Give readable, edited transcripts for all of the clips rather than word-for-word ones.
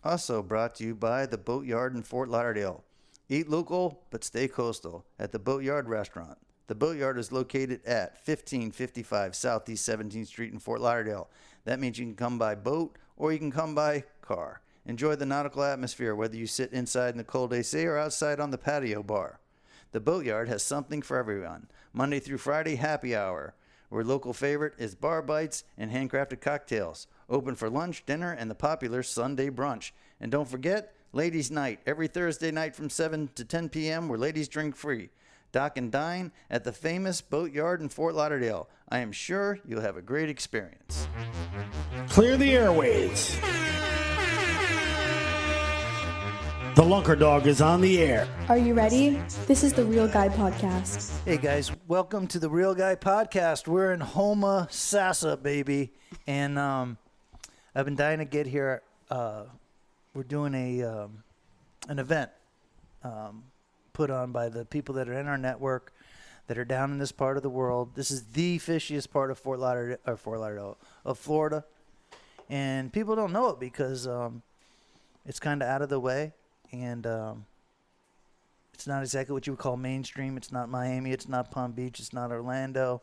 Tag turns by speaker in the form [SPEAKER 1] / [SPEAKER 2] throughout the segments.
[SPEAKER 1] Also brought to you by the Boatyard in Fort Lauderdale. Eat local, but stay coastal at the Boatyard Restaurant. The Boatyard is located at 1555 Southeast 17th Street in Fort Lauderdale. That means you can come by boat or you can come by car. Enjoy the nautical atmosphere whether you sit inside in the cold AC or outside on the patio bar. The Boatyard has something for everyone. Monday through Friday, happy hour, where local favorite is bar bites and handcrafted cocktails. Open for lunch, dinner, and the popular Sunday brunch. And don't forget, Ladies' Night, every Thursday night from 7 to 10 p.m. where ladies drink free. Dock and dine at the famous Boatyard in Fort Lauderdale. I am sure you'll have a great experience.
[SPEAKER 2] Clear the airways. The Lunker Dog is on the air.
[SPEAKER 3] Are you ready? This is the Real Guy Podcast.
[SPEAKER 1] Hey guys, welcome to the Real Guy Podcast. We're in Homosassa, baby. And I've been dying to get here. We're doing an event put on by the people that are in our network that are down in this part of the world. This is the fishiest part of Fort Lauderdale, of Florida. And people don't know it because it's kind of out of the way. And it's not exactly what you would call mainstream. It's not Miami. It's not Palm Beach. It's not Orlando.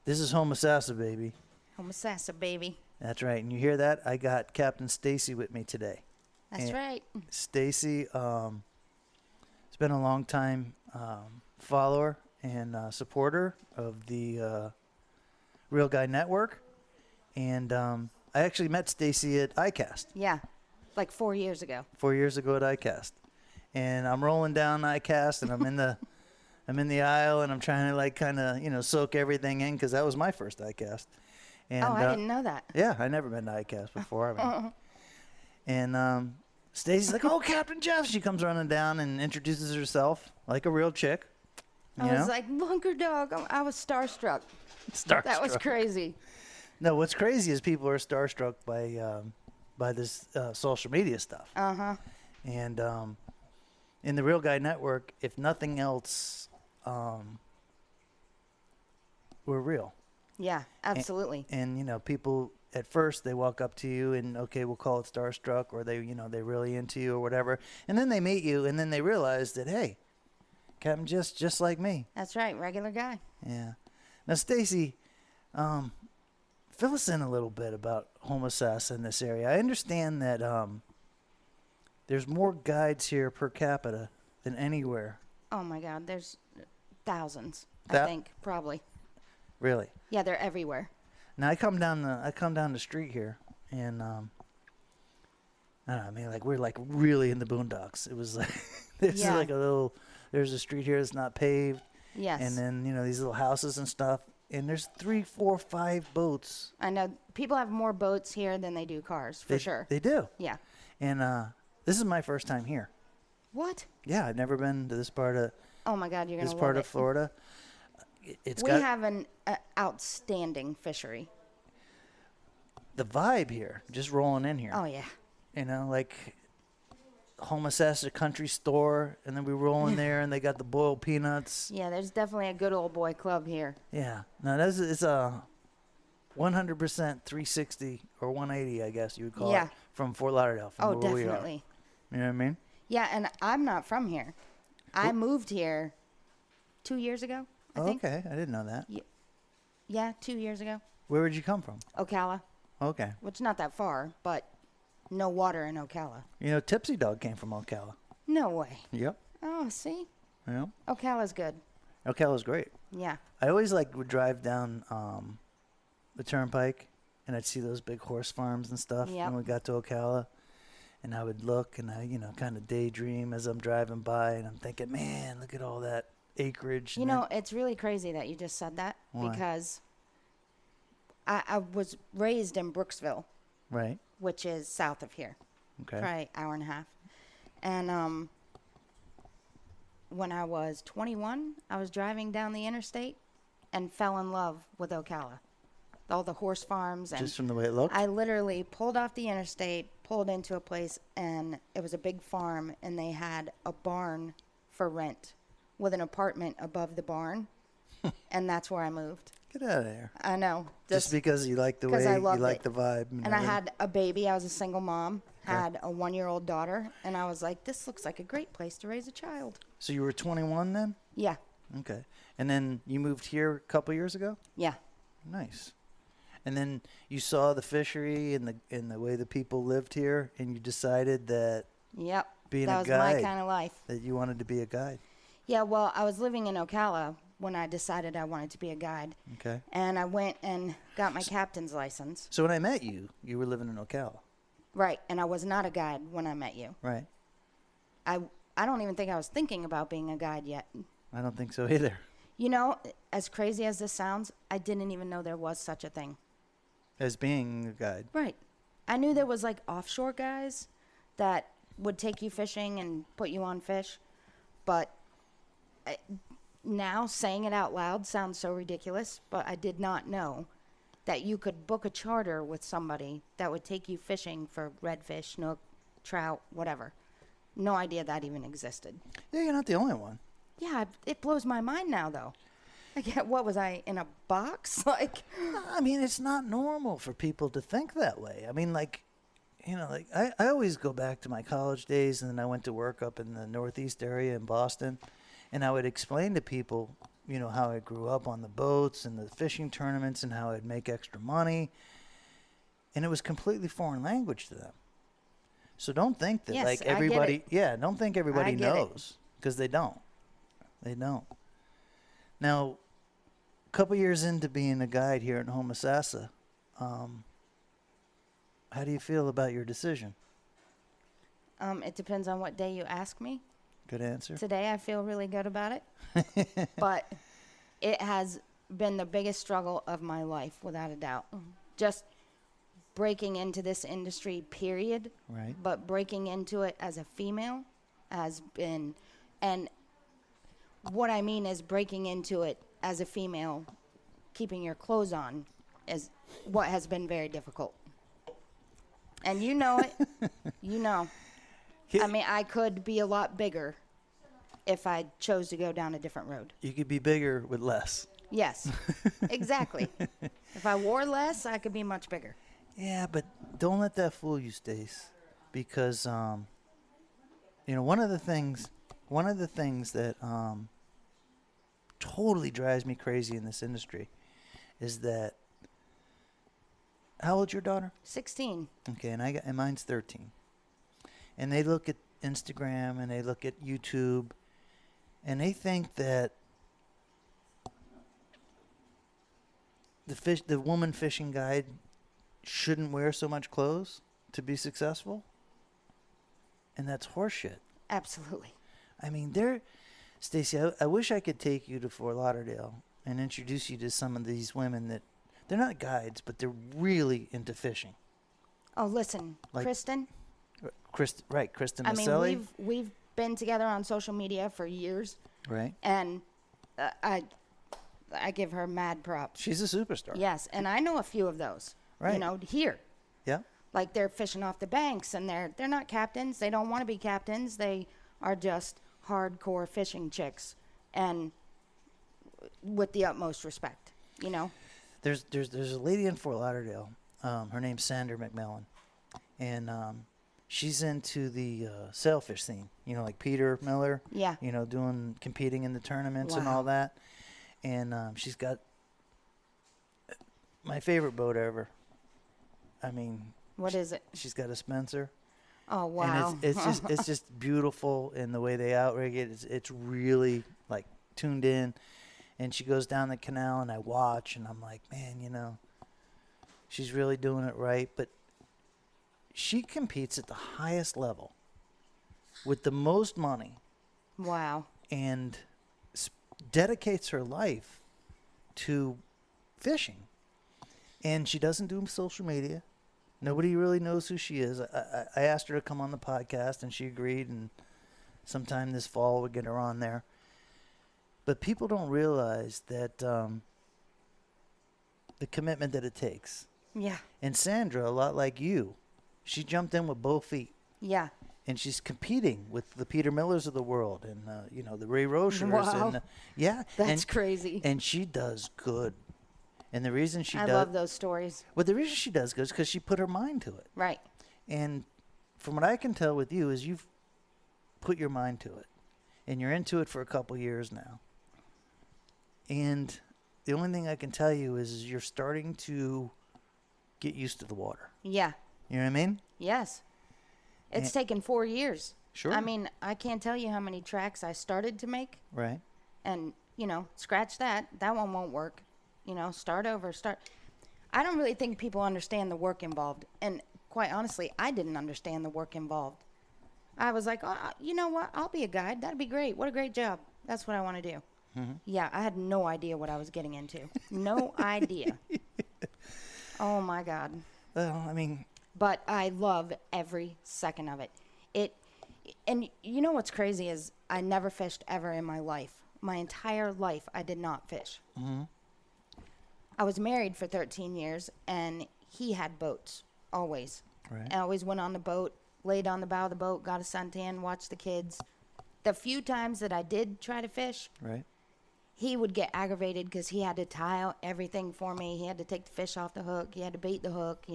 [SPEAKER 1] This is Homosassa, baby.
[SPEAKER 4] Homosassa, baby.
[SPEAKER 1] That's right. And you hear that? I got Capt Stacy with me today.
[SPEAKER 4] That's right.
[SPEAKER 1] Stacy has been a long time follower and supporter of the Real Guy Network. And I actually met Stacy at ICAST.
[SPEAKER 4] Yeah, like 4 years ago.
[SPEAKER 1] 4 years ago at ICAST. And I'm rolling down ICAST, and I'm in the aisle, and I'm trying to kind of soak everything in because that was my first ICAST. And,
[SPEAKER 4] I didn't know that.
[SPEAKER 1] Yeah, I never been to ICAST before. And Stacy's like, "Oh, Captain Jeff!" She comes running down and introduces herself like a real chick.
[SPEAKER 4] I was like, "Lunker Dog!" I was starstruck. That was crazy.
[SPEAKER 1] No, what's crazy is people are starstruck by this social media stuff. And in the Real Guy Network, if nothing else, we're real.
[SPEAKER 4] Yeah, absolutely.
[SPEAKER 1] And people at first they walk up to you and okay, we'll call it starstruck, or they they're really into you or whatever, and then they meet you and then they realize that hey, Captain just like me.
[SPEAKER 4] That's right, regular guy.
[SPEAKER 1] Yeah. Now, Stacy, fill us in a little bit about Homosassa in this area. I understand that there's more guides here per capita than anywhere.
[SPEAKER 4] Oh my God, there's thousands. I think probably.
[SPEAKER 1] Really?
[SPEAKER 4] Yeah, they're everywhere.
[SPEAKER 1] Now I come down the street here, and I don't know. I mean, we're really in the boondocks. It was like there's there's a street here that's not paved.
[SPEAKER 4] Yes.
[SPEAKER 1] And then these little houses and stuff, and there's 3, 4, 5 boats.
[SPEAKER 4] I know people have more boats here than they do cars, for sure.
[SPEAKER 1] They do.
[SPEAKER 4] Yeah.
[SPEAKER 1] And this is my first time here.
[SPEAKER 4] What?
[SPEAKER 1] Yeah, I've never been to this part of.
[SPEAKER 4] Oh my God, you're gonna
[SPEAKER 1] this
[SPEAKER 4] love
[SPEAKER 1] part
[SPEAKER 4] it.
[SPEAKER 1] of Florida.
[SPEAKER 4] We have an outstanding fishery.
[SPEAKER 1] The vibe here, just rolling in here.
[SPEAKER 4] Oh yeah.
[SPEAKER 1] Like Homosassa Country Store, and then we roll in there, and they got the boiled peanuts.
[SPEAKER 4] Yeah, there's definitely a good old boy club here.
[SPEAKER 1] Yeah. No, it's a 100% 360 or 180, I guess you would call it, from Fort Lauderdale. From where
[SPEAKER 4] definitely.
[SPEAKER 1] We are. You know what I mean?
[SPEAKER 4] Yeah, and I'm not from here. I moved here 2 years ago, I think.
[SPEAKER 1] Okay, I didn't know that.
[SPEAKER 4] Yeah, 2 years ago.
[SPEAKER 1] Where would you come from?
[SPEAKER 4] Ocala.
[SPEAKER 1] Okay.
[SPEAKER 4] Which is not that far, but no water in Ocala.
[SPEAKER 1] Tipsy Dog came from Ocala.
[SPEAKER 4] No way.
[SPEAKER 1] Yep.
[SPEAKER 4] Oh, see?
[SPEAKER 1] Yeah.
[SPEAKER 4] Ocala's good.
[SPEAKER 1] Ocala's great.
[SPEAKER 4] Yeah.
[SPEAKER 1] I always would drive down the turnpike, and I'd see those big horse farms and stuff when we got to Ocala. And I would look, and I, kind of daydream as I'm driving by, and I'm thinking, man, look at all that acreage.
[SPEAKER 4] It's really crazy that you just said that.
[SPEAKER 1] Why?
[SPEAKER 4] Because I was raised in Brooksville.
[SPEAKER 1] Right.
[SPEAKER 4] Which is south of here.
[SPEAKER 1] Okay.
[SPEAKER 4] Probably an hour and a half. And when I was 21, I was driving down the interstate and fell in love with Ocala. All the horse farms. And
[SPEAKER 1] just from the way it looked?
[SPEAKER 4] I literally pulled off the interstate, pulled into a place, and it was a big farm, and they had a barn for rent with an apartment above the barn, and that's where I moved.
[SPEAKER 1] Get out of here.
[SPEAKER 4] I know.
[SPEAKER 1] Just because you like the way, you like the vibe.
[SPEAKER 4] And I had a baby. I was a single mom. had a 1-year-old daughter, and I was like, this looks like a great place to raise a child.
[SPEAKER 1] So you were 21 then?
[SPEAKER 4] Yeah.
[SPEAKER 1] Okay. And then you moved here a couple years ago?
[SPEAKER 4] Yeah.
[SPEAKER 1] Nice. And then you saw the fishery and the way the people lived here, and you decided that
[SPEAKER 4] Yep.
[SPEAKER 1] being
[SPEAKER 4] that
[SPEAKER 1] a
[SPEAKER 4] was
[SPEAKER 1] guide,
[SPEAKER 4] my kind of life.
[SPEAKER 1] that you wanted to be a guide.
[SPEAKER 4] Yeah, well, I was living in Ocala when I decided I wanted to be a guide.
[SPEAKER 1] Okay.
[SPEAKER 4] And I went and got my captain's license.
[SPEAKER 1] So when I met you, you were living in Ocala.
[SPEAKER 4] Right, and I was not a guide when I met you.
[SPEAKER 1] Right.
[SPEAKER 4] I don't even think I was thinking about being a guide yet.
[SPEAKER 1] I don't think so either.
[SPEAKER 4] You know, as crazy as this sounds, I didn't even know there was such a thing.
[SPEAKER 1] As being a guide.
[SPEAKER 4] Right. I knew there was like offshore guys that would take you fishing and put you on fish, but now saying it out loud sounds so ridiculous, but I did not know that you could book a charter with somebody that would take you fishing for redfish, snook, trout, whatever. No idea that even existed.
[SPEAKER 1] Yeah, you're not the only one.
[SPEAKER 4] Yeah, it blows my mind now, though. Like, what was I, in a box? Like,
[SPEAKER 1] I mean, it's not normal for people to think that way. I mean, like, you know, like I always go back to my college days, and then I went to work up in the Northeast area in Boston, and I would explain to people, you know, how I grew up on the boats and the fishing tournaments and how I'd make extra money. And it was completely foreign language to them. So don't think that
[SPEAKER 4] Yes,
[SPEAKER 1] like
[SPEAKER 4] I get
[SPEAKER 1] everybody,
[SPEAKER 4] it.
[SPEAKER 1] yeah, don't think everybody
[SPEAKER 4] I get it.
[SPEAKER 1] knows, because they don't. They don't. Now, a couple years into being a guide here in Homosassa, how do you feel about your decision?
[SPEAKER 4] it depends on what day you ask me.
[SPEAKER 1] Good answer.
[SPEAKER 4] Today, I feel really good about it. But it has been the biggest struggle of my life, without a doubt. Just breaking into this industry, period.
[SPEAKER 1] Right.
[SPEAKER 4] But breaking into it as a female has been, and what I mean is breaking into it as a female, keeping your clothes on, is what has been very difficult. And you know it. You know. I mean, I could be a lot bigger if I chose to go down a different road.
[SPEAKER 1] You could be bigger with less.
[SPEAKER 4] Yes, exactly. If I wore less, I could be much bigger.
[SPEAKER 1] Yeah, but don't let that fool you, Stace, because you know, one of the things that totally drives me crazy in this industry is that. How old's your daughter?
[SPEAKER 4] 16.
[SPEAKER 1] Okay, and mine's 13. And they look at Instagram and they look at YouTube, and they think that the woman fishing guide shouldn't wear so much clothes to be successful. And that's horseshit.
[SPEAKER 4] Absolutely.
[SPEAKER 1] I mean, Stacy, I wish I could take you to Fort Lauderdale and introduce you to some of these women that they're not guides, but they're really into fishing.
[SPEAKER 4] Oh, listen,
[SPEAKER 1] Like-
[SPEAKER 4] Kristen.
[SPEAKER 1] Kristen
[SPEAKER 4] I mean,
[SPEAKER 1] Maselli,
[SPEAKER 4] we've been together on social media for years,
[SPEAKER 1] right?
[SPEAKER 4] and I give her mad props.
[SPEAKER 1] She's a superstar.
[SPEAKER 4] Yes, and I know a few of those.
[SPEAKER 1] Right.
[SPEAKER 4] You know, here.
[SPEAKER 1] Yeah.
[SPEAKER 4] Like they're fishing off the banks, and they're not captains. They don't want to be captains. They are just hardcore fishing chicks, and with the utmost respect. You know.
[SPEAKER 1] There's a lady in Fort Lauderdale. Her name's Sandra McMillan, and she's into the sailfish scene. You know, like Peter Miller.
[SPEAKER 4] Yeah.
[SPEAKER 1] You know, competing in the tournaments and
[SPEAKER 4] Wow.
[SPEAKER 1] all that. And she's got my favorite boat ever. I mean,
[SPEAKER 4] What is it?
[SPEAKER 1] she's got a Spencer.
[SPEAKER 4] Oh wow.
[SPEAKER 1] And it's just beautiful in the way they outrigger it. It's really like tuned in. And she goes down the canal, and I watch, and I'm like, man, you know, she's really doing it right. But she competes at the highest level with the most money
[SPEAKER 4] Wow.
[SPEAKER 1] and dedicates her life to fishing. And she doesn't do social media. Nobody really knows who she is. I asked her to come on the podcast, and she agreed, and sometime this fall we'll get her on there. But people don't realize that the commitment that it takes.
[SPEAKER 4] Yeah.
[SPEAKER 1] And Sandra, a lot like you, she jumped in with both feet.
[SPEAKER 4] Yeah.
[SPEAKER 1] And she's competing with the Peter Millers of the world, and you know, the Ray Rochers.
[SPEAKER 4] Wow.
[SPEAKER 1] And yeah,
[SPEAKER 4] That's crazy.
[SPEAKER 1] And she does good. And the reason she
[SPEAKER 4] I
[SPEAKER 1] does,
[SPEAKER 4] love those stories.
[SPEAKER 1] well, the reason she does good is because she put her mind to it.
[SPEAKER 4] Right.
[SPEAKER 1] And from what I can tell with you is you've put your mind to it, and you're into it for a couple years now. And the only thing I can tell you is you're starting to get used to the water.
[SPEAKER 4] Yeah.
[SPEAKER 1] You know what I mean?
[SPEAKER 4] Yes. It's taken 4 years.
[SPEAKER 1] Sure.
[SPEAKER 4] I mean, I can't tell you how many tracks I started to make.
[SPEAKER 1] Right.
[SPEAKER 4] And, scratch that. That one won't work. Start over. I don't really think people understand the work involved. And quite honestly, I didn't understand the work involved. I was like, oh, you know what? I'll be a guide. That'd be great. What a great job. That's what I want to do. Mm-hmm. Yeah, I had no idea what I was getting into. No idea. Oh, my God.
[SPEAKER 1] Well, I mean...
[SPEAKER 4] But I love every second of it. And you know what's crazy is I never fished ever in my life. My entire life, I did not fish. Mm-hmm. I was married for 13 years, and he had boats, always.
[SPEAKER 1] Right.
[SPEAKER 4] I always went on the boat, laid on the bow of the boat, got a suntan, watched the kids. The few times that I did try to fish,
[SPEAKER 1] right,
[SPEAKER 4] he would get aggravated because he had to tie out everything for me. He had to take the fish off the hook. He had to bait the hook,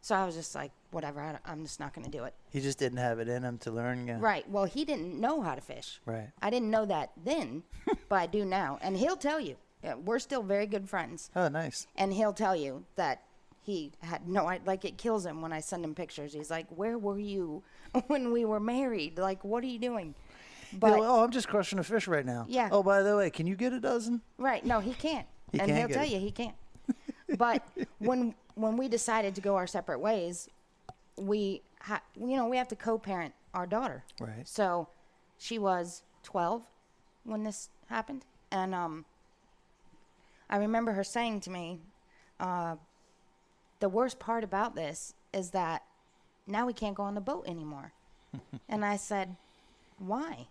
[SPEAKER 4] So I was just like, whatever, I'm just not going to do it.
[SPEAKER 1] He just didn't have it in him to learn.
[SPEAKER 4] Right. Well, he didn't know how to fish.
[SPEAKER 1] Right.
[SPEAKER 4] I didn't know that then, but I do now. And he'll tell you. We're still very good friends.
[SPEAKER 1] Oh, nice.
[SPEAKER 4] And he'll tell you that he had no idea. Like, it kills him when I send him pictures. He's like, where were you when we were married? Like, what are you doing? But
[SPEAKER 1] I'm just crushing a fish right now.
[SPEAKER 4] Yeah.
[SPEAKER 1] Oh, by the way, can you get a dozen?
[SPEAKER 4] Right. No, he can't. He'll tell you he can't. But when we decided to go our separate ways, we have to co-parent our daughter.
[SPEAKER 1] Right.
[SPEAKER 4] So she was 12 when this happened. And I remember her saying to me, the worst part about this is that now we can't go on the boat anymore. And I said, why?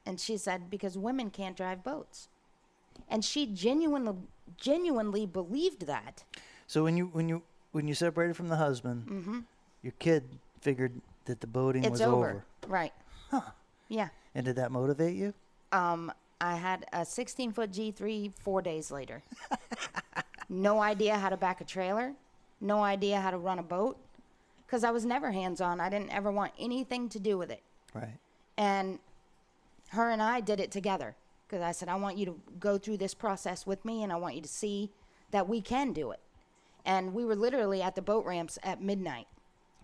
[SPEAKER 4] And she said, because women can't drive boats. And she genuinely believed that.
[SPEAKER 1] So when you separated from the husband,
[SPEAKER 4] mm-hmm.
[SPEAKER 1] your kid figured that the boating was over.
[SPEAKER 4] Right.
[SPEAKER 1] Huh.
[SPEAKER 4] Yeah.
[SPEAKER 1] And did that motivate you?
[SPEAKER 4] I had a 16-foot G3 4 days later. No idea how to back a trailer. No idea how to run a boat. Because I was never hands-on. I didn't ever want anything to do with it.
[SPEAKER 1] Right.
[SPEAKER 4] And her and I did it together. Because I said, I want you to go through this process with me, and I want you to see that we can do it. And we were literally at the boat ramps at midnight.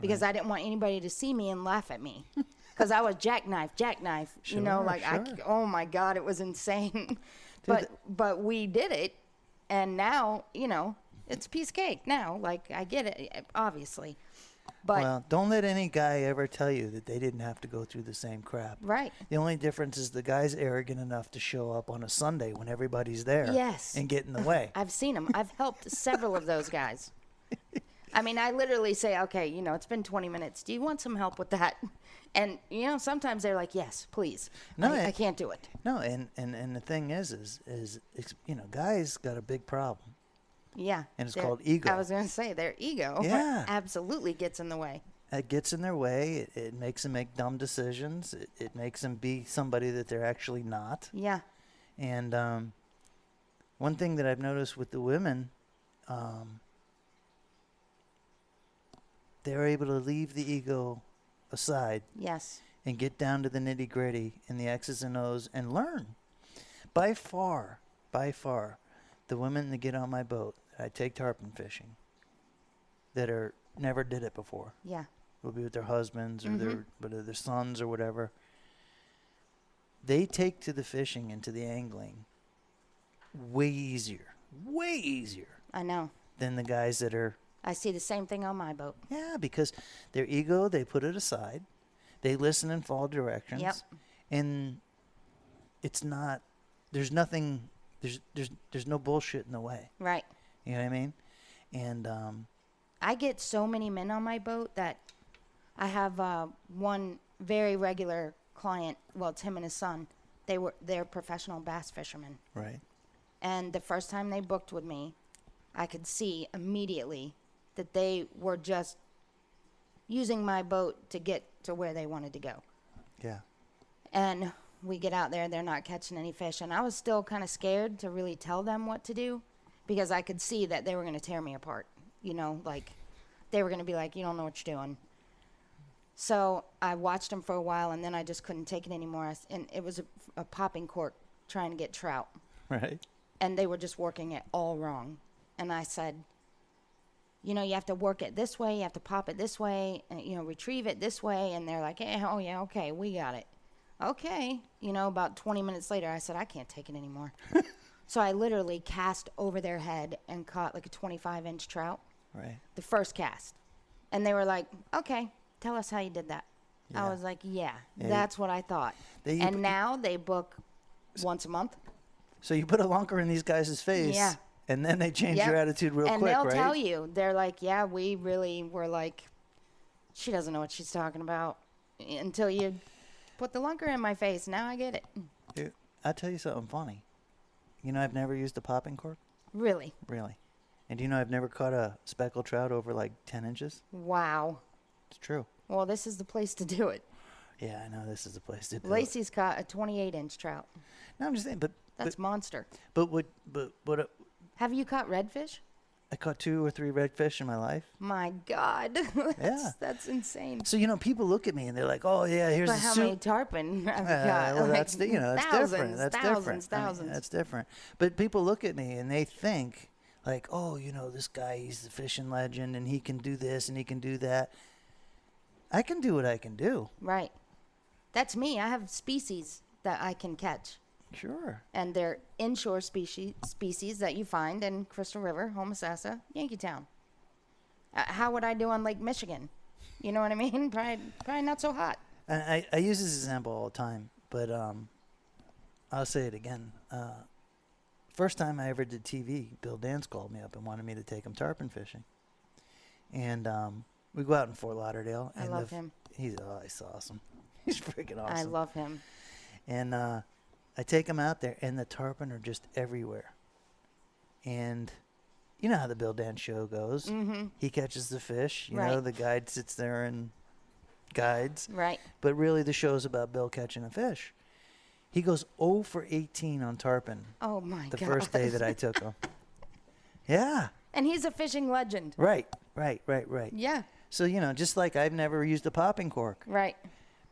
[SPEAKER 4] Because I didn't want anybody to see me and laugh at me. Because I was jackknife,
[SPEAKER 1] sure,
[SPEAKER 4] oh my God, it was insane. But we did it, and now, it's a piece of cake now. Like, I get it, obviously. But
[SPEAKER 1] well, don't let any guy ever tell you that they didn't have to go through the same crap.
[SPEAKER 4] Right.
[SPEAKER 1] The only difference is the guy's arrogant enough to show up on a Sunday when everybody's there.
[SPEAKER 4] Yes.
[SPEAKER 1] And get in the way.
[SPEAKER 4] I've seen them. I've helped several of those guys. I mean, I literally say, okay, it's been 20 minutes. Do you want some help with that? And, sometimes they're like, yes, please.
[SPEAKER 1] No,
[SPEAKER 4] I can't do it.
[SPEAKER 1] No, and the thing is, guys got a big problem.
[SPEAKER 4] Yeah.
[SPEAKER 1] And it's called ego.
[SPEAKER 4] I was going to say, their ego absolutely gets in the way.
[SPEAKER 1] It gets in their way. It makes them make dumb decisions. It makes them be somebody that they're actually not.
[SPEAKER 4] Yeah.
[SPEAKER 1] And one thing that I've noticed with the women, they're able to leave the ego aside.
[SPEAKER 4] Yes.
[SPEAKER 1] And get down to the nitty gritty and the X's and O's and learn. By far, the women that get on my boat, that I take tarpon fishing, that are never did it before.
[SPEAKER 4] Yeah.
[SPEAKER 1] Will be with their husbands or their sons or whatever. They take to the fishing and to the angling way easier
[SPEAKER 4] I know.
[SPEAKER 1] than the guys that are.
[SPEAKER 4] I see the same thing on my boat.
[SPEAKER 1] Yeah, because their ego, they put it aside. They listen and follow directions.
[SPEAKER 4] Yep.
[SPEAKER 1] And it's not, there's nothing, there's no bullshit in the way.
[SPEAKER 4] Right.
[SPEAKER 1] You know what I mean? And
[SPEAKER 4] I get so many men on my boat that I have one very regular client. Well, it's him and his son. They're professional bass fishermen.
[SPEAKER 1] right.
[SPEAKER 4] And the first time they booked with me, I could see immediately that they were just using my boat to get to where they wanted to go.
[SPEAKER 1] Yeah.
[SPEAKER 4] And we get out there, they're not catching any fish. And I was still kind of scared to really tell them what to do because I could see that they were going to tear me apart. Like they were going to be like, you don't know what you're doing. So I watched them for a while, and then I just couldn't take it anymore. And it was a popping cork trying to get trout.
[SPEAKER 1] Right.
[SPEAKER 4] And they were just working it all wrong. And I said, you know, you have to work it this way, you have to pop it this way, and, you know, retrieve it this way. And they're like, oh, yeah, okay, we got it. Okay. You know, about 20 minutes later, I said, I can't take it anymore. So I literally cast over their head and caught like a 25-inch trout.
[SPEAKER 1] Right.
[SPEAKER 4] The first cast. And they were like, okay, tell us how you did that.
[SPEAKER 1] Yeah.
[SPEAKER 4] I was like, yeah, that's what I thought.
[SPEAKER 1] They-
[SPEAKER 4] And now they book once a month.
[SPEAKER 1] So you put a lunker in these guys' face,
[SPEAKER 4] Yeah.
[SPEAKER 1] and then they change
[SPEAKER 4] Yep.
[SPEAKER 1] your attitude real
[SPEAKER 4] and
[SPEAKER 1] quick,
[SPEAKER 4] they'll
[SPEAKER 1] right?
[SPEAKER 4] tell you, they're like, yeah, we really were like, she doesn't know what she's talking about until you put the lunker in my face. Now I get it.
[SPEAKER 1] Dude, I'll tell you something funny. You know, I've never used a popping cork.
[SPEAKER 4] Really?
[SPEAKER 1] Really. And do you know I've never caught a speckled trout over like 10 inches?
[SPEAKER 4] Wow.
[SPEAKER 1] It's true.
[SPEAKER 4] Well, this is the place to do it.
[SPEAKER 1] Yeah, I know this is the place to do it.
[SPEAKER 4] Lacey's caught a 28-inch trout.
[SPEAKER 1] No, I'm just saying,
[SPEAKER 4] That's monster.
[SPEAKER 1] but
[SPEAKER 4] Have you caught redfish?
[SPEAKER 1] I caught 2 or 3 redfish in my life.
[SPEAKER 4] My God. That's insane.
[SPEAKER 1] So, you know, people look at me and they're like, oh, yeah, here's
[SPEAKER 4] But
[SPEAKER 1] the
[SPEAKER 4] how
[SPEAKER 1] soup.
[SPEAKER 4] many tarpon have you got?
[SPEAKER 1] Well,
[SPEAKER 4] Like,
[SPEAKER 1] that's that's
[SPEAKER 4] thousands,
[SPEAKER 1] different. That's
[SPEAKER 4] thousands,
[SPEAKER 1] different.
[SPEAKER 4] thousands.
[SPEAKER 1] I mean, that's different. But people look at me and they think like, oh, you know, this guy, he's the fishing legend and he can do this and he can do that. I can do what I can do.
[SPEAKER 4] Right. That's me. I have species that I can catch.
[SPEAKER 1] Sure.
[SPEAKER 4] And they're inshore species that you find in Crystal River, Homosassa, Yankeetown. How would I do on Lake Michigan? You know what I mean? Probably not so hot.
[SPEAKER 1] And I use this example all the time, but I'll say it again. First time I ever did TV, Bill Dance called me up and wanted me to take him tarpon fishing. And we go out in Fort Lauderdale.
[SPEAKER 4] I
[SPEAKER 1] and
[SPEAKER 4] love him.
[SPEAKER 1] He's awesome. He's freaking awesome.
[SPEAKER 4] I love him.
[SPEAKER 1] And I take him out there, and the tarpon are just everywhere. And you know how the Bill Dance show goes. Mm-hmm. He catches the fish. You know, the guide sits there and guides.
[SPEAKER 4] Right.
[SPEAKER 1] But really, the show's about Bill catching a fish. He goes 0 for 18 on tarpon.
[SPEAKER 4] Oh, my God.
[SPEAKER 1] The first day that I took him. Yeah.
[SPEAKER 4] And he's a fishing legend.
[SPEAKER 1] Right.
[SPEAKER 4] Yeah.
[SPEAKER 1] So, you know, just like I've never used a popping cork.
[SPEAKER 4] Right.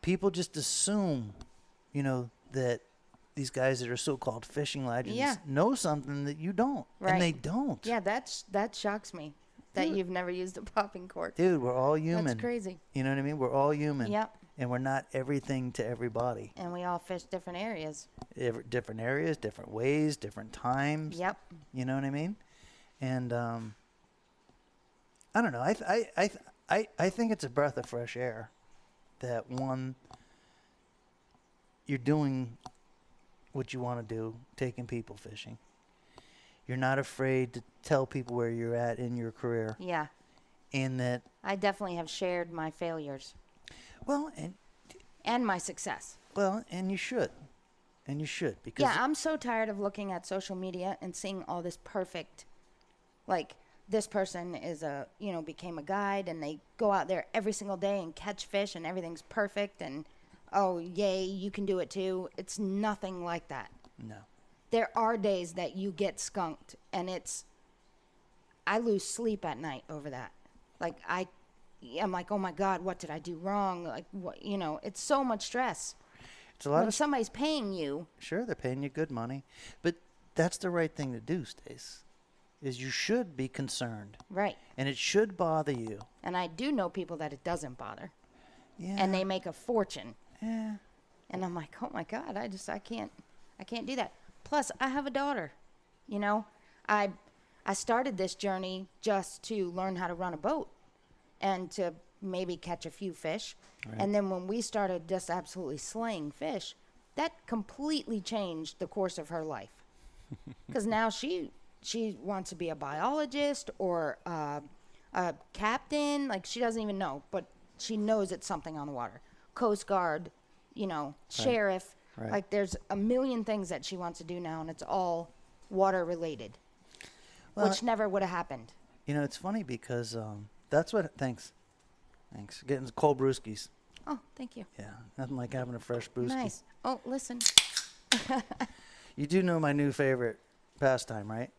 [SPEAKER 1] People just assume, you know, that these guys that are so-called fishing legends know something that you don't.
[SPEAKER 4] Right.
[SPEAKER 1] And they don't.
[SPEAKER 4] Yeah, that shocks me that you've never used a popping cork.
[SPEAKER 1] Dude, we're all human.
[SPEAKER 4] That's crazy.
[SPEAKER 1] You know what I mean? We're all human.
[SPEAKER 4] Yep.
[SPEAKER 1] And we're not everything to everybody.
[SPEAKER 4] And we all fish different areas.
[SPEAKER 1] Different areas, different ways, different times.
[SPEAKER 4] Yep.
[SPEAKER 1] You know what I mean? And I don't know. I think it's a breath of fresh air that you're doing what you want to do, taking people fishing. You're not afraid to tell people where you're at in your career.
[SPEAKER 4] Yeah.
[SPEAKER 1] And that.
[SPEAKER 4] I definitely have shared my failures.
[SPEAKER 1] Well,
[SPEAKER 4] and my success.
[SPEAKER 1] Well, and you should. And you should. Because
[SPEAKER 4] yeah, I'm so tired of looking at social media and seeing all this perfect, like, this person is became a guide and they go out there every single day and catch fish and everything's perfect and, oh, yay, you can do it too. It's nothing like that.
[SPEAKER 1] No.
[SPEAKER 4] There are days that you get skunked and I lose sleep at night over that. Like, I'm like, oh my God, what did I do wrong? Like, what, it's so much stress.
[SPEAKER 1] It's a lot
[SPEAKER 4] when somebody's paying you.
[SPEAKER 1] Sure, they're paying you good money. But that's the right thing to do, Stace. Is you should be concerned.
[SPEAKER 4] Right.
[SPEAKER 1] And it should bother you.
[SPEAKER 4] And I do know people that it doesn't bother.
[SPEAKER 1] Yeah.
[SPEAKER 4] And they make a fortune.
[SPEAKER 1] Yeah.
[SPEAKER 4] And I'm like, oh my God, I can't do that. Plus, I have a daughter. I started this journey just to learn how to run a boat and to maybe catch a few fish. Right. And then when we started just absolutely slaying fish, that completely changed the course of her life. Because now she wants to be a biologist or a captain. Like, she doesn't even know, but she knows it's something on the water. Coast Guard, sheriff.
[SPEAKER 1] Right.
[SPEAKER 4] Like, there's a million things that she wants to do now, and it's all water related, which never would have happened.
[SPEAKER 1] It's funny because that's what. Thanks. Getting cold brewskis.
[SPEAKER 4] Oh, thank you.
[SPEAKER 1] Yeah, nothing like having a fresh brewski.
[SPEAKER 4] Nice. Oh, listen.
[SPEAKER 1] You do know my new favorite pastime, right?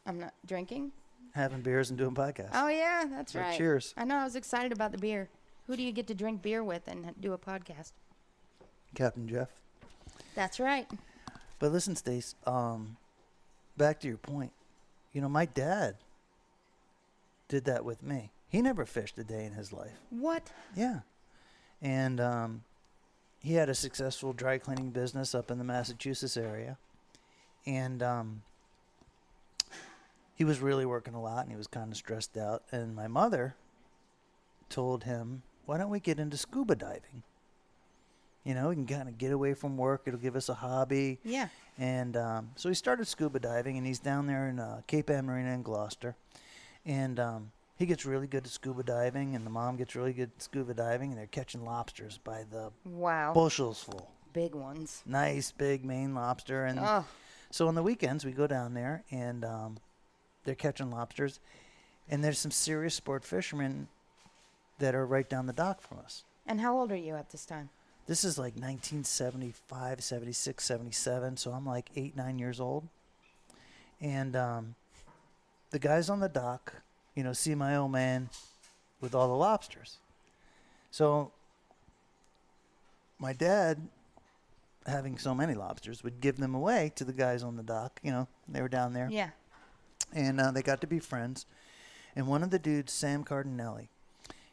[SPEAKER 4] I'm not drinking.
[SPEAKER 1] Having beers and doing podcasts.
[SPEAKER 4] Oh yeah, that's
[SPEAKER 1] So
[SPEAKER 4] right.
[SPEAKER 1] cheers.
[SPEAKER 4] I know. I was excited about the beer. Who do you get to drink beer with and do a podcast?
[SPEAKER 1] Captain Jeff.
[SPEAKER 4] That's right.
[SPEAKER 1] But listen, Stace, back to your point. You know, my dad did that with me. He never fished a day in his life.
[SPEAKER 4] What?
[SPEAKER 1] Yeah. And he had a successful dry cleaning business up in the Massachusetts area. And he was really working a lot, and he was kind of stressed out. And my mother told him, why don't we get into scuba diving? You know, we can kind of get away from work. It'll give us a hobby.
[SPEAKER 4] Yeah.
[SPEAKER 1] And so he started scuba diving, and he's down there in Cape Ann Marina in Gloucester. And he gets really good at scuba diving, and the mom gets really good at scuba diving, and they're catching lobsters by the
[SPEAKER 4] Wow.
[SPEAKER 1] bushels full.
[SPEAKER 4] Big ones.
[SPEAKER 1] Nice, big Maine lobster. And
[SPEAKER 4] Oh.
[SPEAKER 1] so on the weekends, we go down there, and they're catching lobsters. And there's some serious sport fishermen that are right down the dock from us.
[SPEAKER 4] And how old are you at this time?
[SPEAKER 1] This is like 1975, 76, 77, so I'm like 8, 9 years old. And the guys on the dock, you know, see my old man with all the lobsters. So my dad, having so many lobsters, would give them away to the guys on the dock. You know, they were down there.
[SPEAKER 4] Yeah.
[SPEAKER 1] And they got to be friends. And one of the dudes, Sam Cardinelli,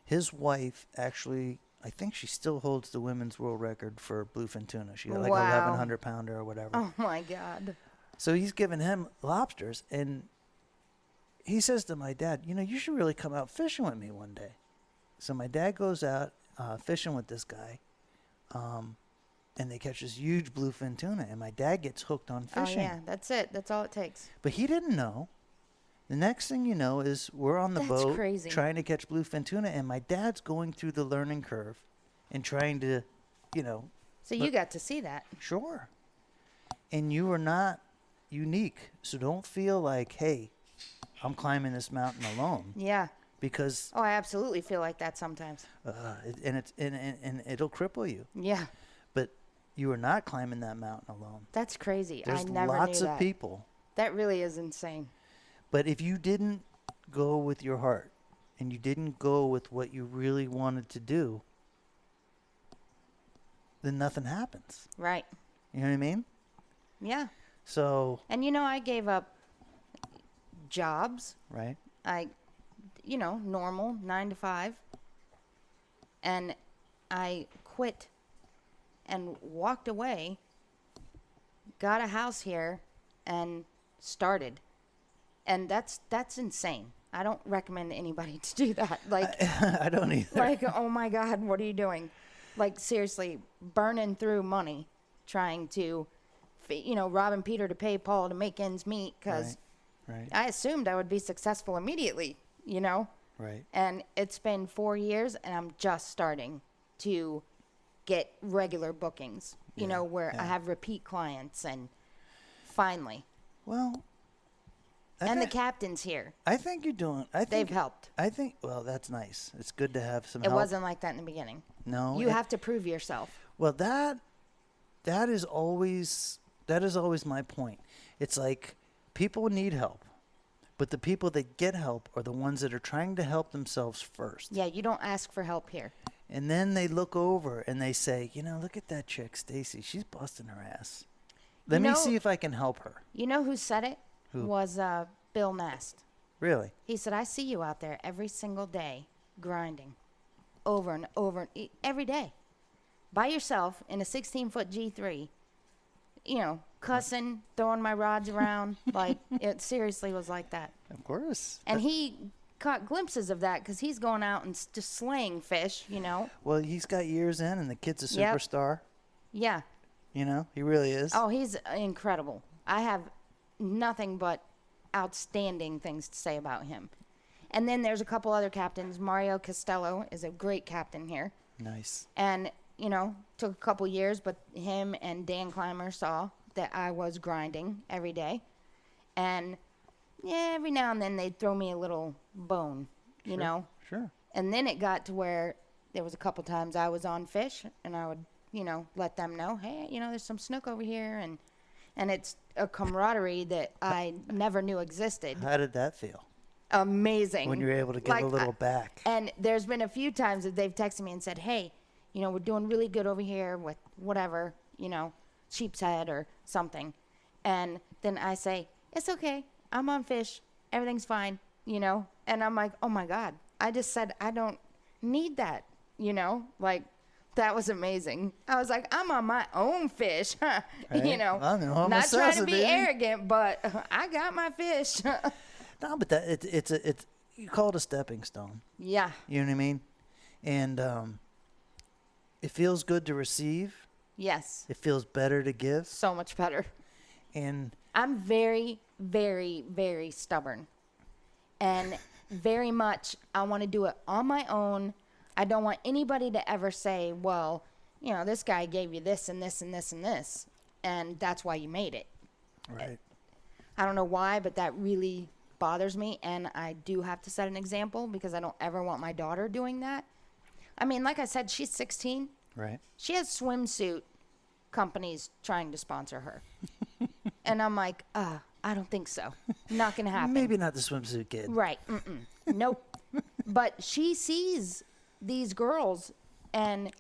[SPEAKER 1] his wife actually, I think she still holds the women's world record for bluefin tuna. She got like
[SPEAKER 4] Wow.
[SPEAKER 1] 1,100 pounder or whatever.
[SPEAKER 4] Oh my God.
[SPEAKER 1] So he's giving him lobsters, and he says to my dad, you know, you should really come out fishing with me one day. So my dad goes out fishing with this guy, and they catch this huge bluefin tuna, and my dad gets hooked on fishing.
[SPEAKER 4] Oh yeah, that's it. That's all it takes.
[SPEAKER 1] But he didn't know. The next thing you know is we're on the
[SPEAKER 4] That's
[SPEAKER 1] boat
[SPEAKER 4] crazy.
[SPEAKER 1] trying to catch bluefin tuna, and my dad's going through the learning curve and trying to, you know.
[SPEAKER 4] So you got to see that.
[SPEAKER 1] Sure. And you are not unique. So don't feel like, hey, I'm climbing this mountain alone.
[SPEAKER 4] Yeah.
[SPEAKER 1] Because
[SPEAKER 4] Oh, I absolutely feel like that sometimes.
[SPEAKER 1] and it'll cripple you.
[SPEAKER 4] Yeah.
[SPEAKER 1] But you are not climbing that mountain alone.
[SPEAKER 4] That's crazy.
[SPEAKER 1] There's
[SPEAKER 4] I never
[SPEAKER 1] lots
[SPEAKER 4] knew
[SPEAKER 1] of
[SPEAKER 4] that.
[SPEAKER 1] people.
[SPEAKER 4] That really is insane.
[SPEAKER 1] But if you didn't go with your heart and you didn't go with what you really wanted to do, then nothing happens.
[SPEAKER 4] Right.
[SPEAKER 1] You know what I mean?
[SPEAKER 4] Yeah.
[SPEAKER 1] So,
[SPEAKER 4] And you know, I gave up jobs.
[SPEAKER 1] right?
[SPEAKER 4] Normal 9 to 5. And I quit and walked away, got a house here, and started. And that's insane. I don't recommend anybody to do that. Like,
[SPEAKER 1] I don't either.
[SPEAKER 4] like, oh my God, what are you doing? Like, seriously, burning through money, trying to, robbing Peter to pay Paul to make ends meet, because
[SPEAKER 1] Right.
[SPEAKER 4] I assumed I would be successful immediately,
[SPEAKER 1] Right.
[SPEAKER 4] And it's been 4 years, and I'm just starting to get regular bookings, where I have repeat clients, and finally.
[SPEAKER 1] Well,
[SPEAKER 4] And the captain's here.
[SPEAKER 1] I think you're doing.
[SPEAKER 4] They've helped.
[SPEAKER 1] I think. Well, that's nice. It's good to have some
[SPEAKER 4] It
[SPEAKER 1] help.
[SPEAKER 4] wasn't like that in the beginning.
[SPEAKER 1] No.
[SPEAKER 4] You have to prove yourself.
[SPEAKER 1] Well, that is always my point. It's like people need help, but the people that get help are the ones that are trying to help themselves first.
[SPEAKER 4] Yeah, you don't ask for help here.
[SPEAKER 1] And then they look over and they say, look at that chick, Stacy. She's busting her ass. Let me see if I can help her.
[SPEAKER 4] You know who said it?
[SPEAKER 1] Who?
[SPEAKER 4] Was Bill Nast.
[SPEAKER 1] Really?
[SPEAKER 4] He said, I see you out there every single day grinding over and over every day by yourself in a 16-foot G3, cussing, throwing my rods around. Like, it seriously was like that.
[SPEAKER 1] Of course.
[SPEAKER 4] And he caught glimpses of that because he's going out and just slaying fish,
[SPEAKER 1] Well, he's got years in, and the kid's a
[SPEAKER 4] Yep.
[SPEAKER 1] superstar.
[SPEAKER 4] Yeah.
[SPEAKER 1] He really is.
[SPEAKER 4] Oh, he's incredible. I have nothing but outstanding things to say about him. And then there's a couple other captains. Mario Costello is a great captain here.
[SPEAKER 1] Nice.
[SPEAKER 4] And, took a couple years, but him and Dan Clymer saw that I was grinding every day. And, yeah, every now and then they'd throw me a little bone, you know.
[SPEAKER 1] Sure.
[SPEAKER 4] And then it got to where there was a couple times I was on fish, and I would, let them know, hey, there's some snook over here. And it's a camaraderie that I never knew existed.
[SPEAKER 1] How did that feel?
[SPEAKER 4] amazing.
[SPEAKER 1] When you're able to give a little back.
[SPEAKER 4] And there's been a few times that they've texted me and said, hey, we're doing really good over here with whatever, sheep's head or something. And then I say, it's okay. I'm on fish. Everything's fine, And I'm like, oh, my God. I just said I don't need that, Like, that was amazing. I was like, I'm on my own fish,
[SPEAKER 1] Right. I'm in
[SPEAKER 4] Not trying to be
[SPEAKER 1] baby.
[SPEAKER 4] arrogant, but I got my fish.
[SPEAKER 1] No, but it's you call it a stepping stone.
[SPEAKER 4] Yeah.
[SPEAKER 1] You know what I mean? And it feels good to receive.
[SPEAKER 4] Yes.
[SPEAKER 1] It feels better to give.
[SPEAKER 4] So much better.
[SPEAKER 1] And
[SPEAKER 4] I'm very, very, very stubborn. And very much I want to do it on my own. I don't want anybody to ever say, well, this guy gave you this and this and this and this, and that's why you made it.
[SPEAKER 1] right.
[SPEAKER 4] I don't know why, but that really bothers me, and I do have to set an example because I don't ever want my daughter doing that. I mean, like I said, she's 16.
[SPEAKER 1] Right.
[SPEAKER 4] She has swimsuit companies trying to sponsor her. And I'm like, I don't think so. Not going to happen.
[SPEAKER 1] Maybe not the swimsuit kid.
[SPEAKER 4] Right. Nope. But she sees these girls, and